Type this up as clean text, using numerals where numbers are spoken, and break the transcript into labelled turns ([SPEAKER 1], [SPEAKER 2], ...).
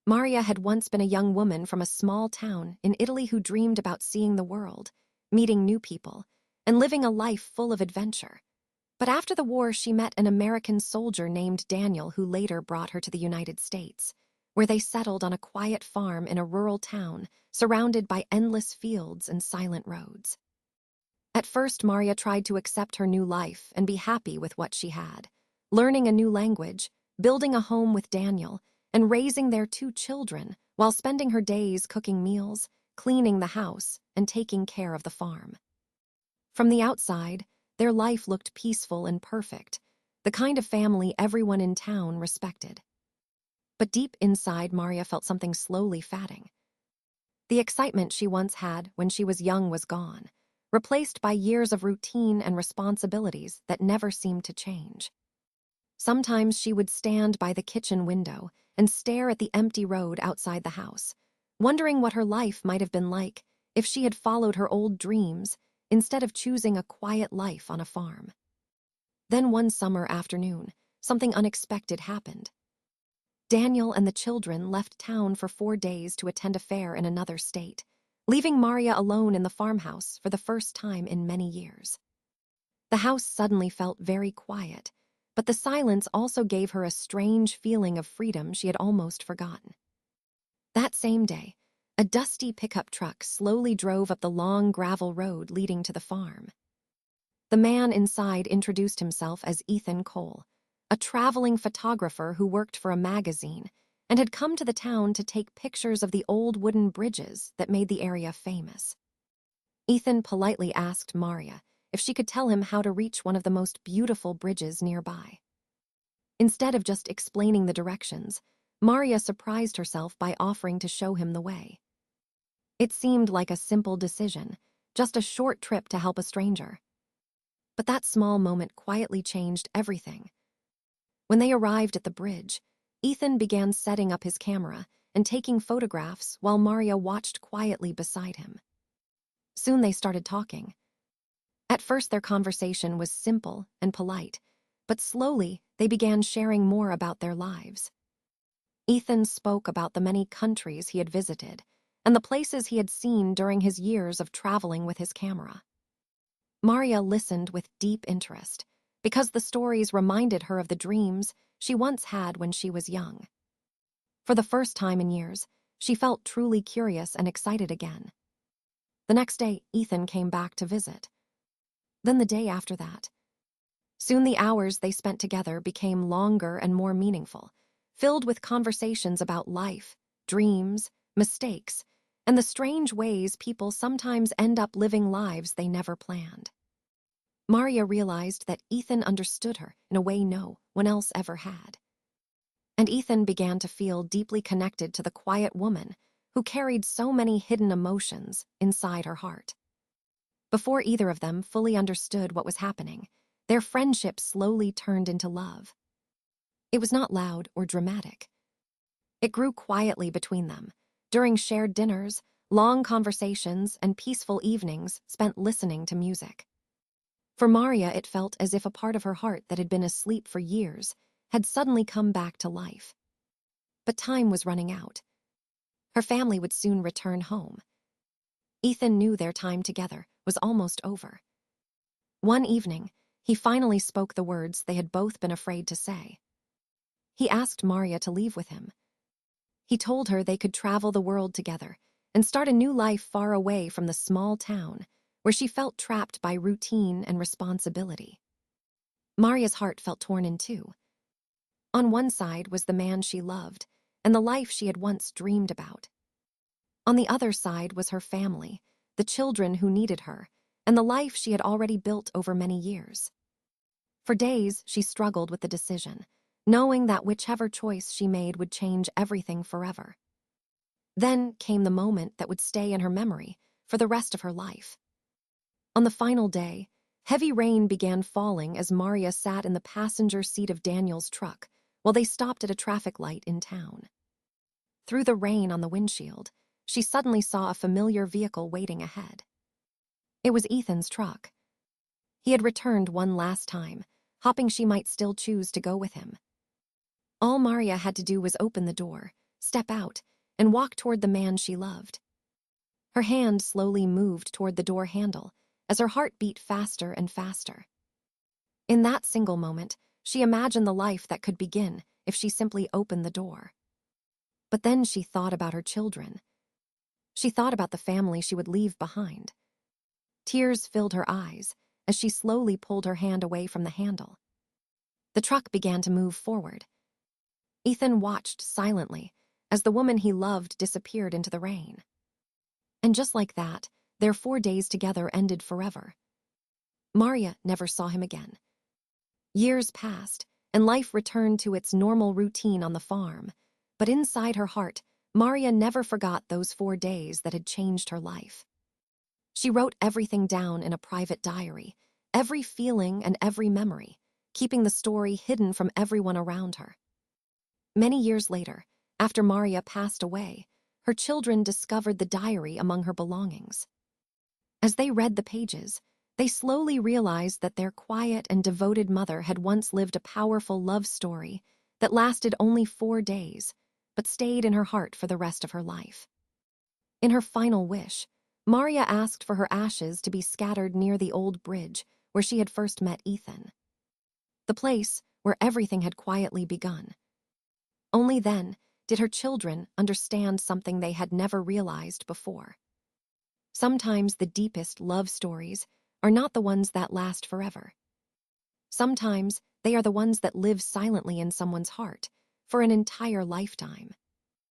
[SPEAKER 1] Maria had once been a young woman from a small town in Italy who dreamed about seeing the world, meeting new people, and living a life full of adventure. But after the war, she met an American soldier named Daniel who later brought her to the United States, where they settled on a quiet farm in a rural town surrounded by endless fields and silent roads. At first, Maria tried to accept her new life and be happy with what she had, learning a new language, building a home with Daniel, and raising their two children while spending her days cooking meals, cleaning the house, and taking care of the farm. From the outside, their life looked peaceful and perfect, the kind of family everyone in town respected. But deep inside, Maria felt something slowly fading. The excitement she once had when she was young was gone, replaced by years of routine and responsibilities that never seemed to change. Sometimes she would stand by the kitchen window and stare at the empty road outside the house, wondering what her life might have been like if she had followed her old dreams instead of choosing a quiet life on a farm. Then one summer afternoon, something unexpected happened. Daniel and the children left town for 4 days to attend a fair in another state, leaving Maria alone in the farmhouse for the first time in many years. The house suddenly felt very quiet, but the silence also gave her a strange feeling of freedom she had almost forgotten. That same day, a dusty pickup truck slowly drove up the long gravel road leading to the farm. The man inside introduced himself as Ethan Cole, a traveling photographer who worked for a magazine and had come to the town to take pictures of the old wooden bridges that made the area famous. Ethan politely asked Maria if she could tell him how to reach one of the most beautiful bridges nearby. Instead of just explaining the directions, Maria surprised herself by offering to show him the way. It seemed like a simple decision, just a short trip to help a stranger. But that small moment quietly changed everything. When they arrived at the bridge, Ethan began setting up his camera and taking photographs while Maria watched quietly beside him. Soon they started talking. At first, their conversation was simple and polite, but slowly they began sharing more about their lives. Ethan spoke about the many countries he had visited and the places he had seen during his years of traveling with his camera. Maria listened with deep interest because the stories reminded her of the dreams she once had when she was young. For the first time in years, she felt truly curious and excited again. The next day, Ethan came back to visit. Then the day after that. Soon the hours they spent together became longer and more meaningful, filled with conversations about life, dreams, mistakes, and the strange ways people sometimes end up living lives they never planned. Maria realized that Ethan understood her in a way no one else ever had. And Ethan began to feel deeply connected to the quiet woman who carried so many hidden emotions inside her heart. Before either of them fully understood what was happening, their friendship slowly turned into love. It was not loud or dramatic. It grew quietly between them, during shared dinners, long conversations, and peaceful evenings spent listening to music. For Maria, it felt as if a part of her heart that had been asleep for years had suddenly come back to life. But time was running out. Her family would soon return home. Ethan knew their time together was almost over. One evening, he finally spoke the words they had both been afraid to say. He asked Maria to leave with him. He told her they could travel the world together and start a new life far away from the small town where she felt trapped by routine and responsibility. Maria's heart felt torn in two. On one side was the man she loved and the life she had once dreamed about. On the other side was her family, the children who needed her, and the life she had already built over many years. For days, she struggled with the decision, knowing that whichever choice she made would change everything forever. Then came the moment that would stay in her memory for the rest of her life. On the final day, heavy rain began falling as Maria sat in the passenger seat of Daniel's truck while they stopped at a traffic light in town. Through the rain on the windshield, she suddenly saw a familiar vehicle waiting ahead. It was Ethan's truck. He had returned one last time, hoping she might still choose to go with him. All Maria had to do was open the door, step step out, and walk toward the man she loved. Her hand slowly moved toward the door handle as her heart beat faster and faster. In that single moment, she imagined the life that could begin if she simply opened the door. But then she thought about her children. She thought about the family she would leave behind. Tears filled her eyes as she slowly pulled her hand away from the handle. The truck began to move forward. Ethan watched silently as the woman he loved disappeared into the rain. And just like that, their 4 days together ended forever. Maria never saw him again. Years passed, and life returned to its normal routine on the farm. But inside her heart, Maria never forgot those 4 days that had changed her life. She wrote everything down in a private diary, every feeling and every memory, keeping the story hidden from everyone around her. Many years later, after Maria passed away, her children discovered the diary among her belongings. As they read the pages, they slowly realized that their quiet and devoted mother had once lived a powerful love story that lasted only 4 days, but stayed in her heart for the rest of her life. In her final wish, Maria asked for her ashes to be scattered near the old bridge where she had first met Ethan. The place where everything had quietly begun. Only then did her children understand something they had never realized before. Sometimes the deepest love stories are not the ones that last forever. Sometimes they are the ones that live silently in someone's heart for an entire lifetime.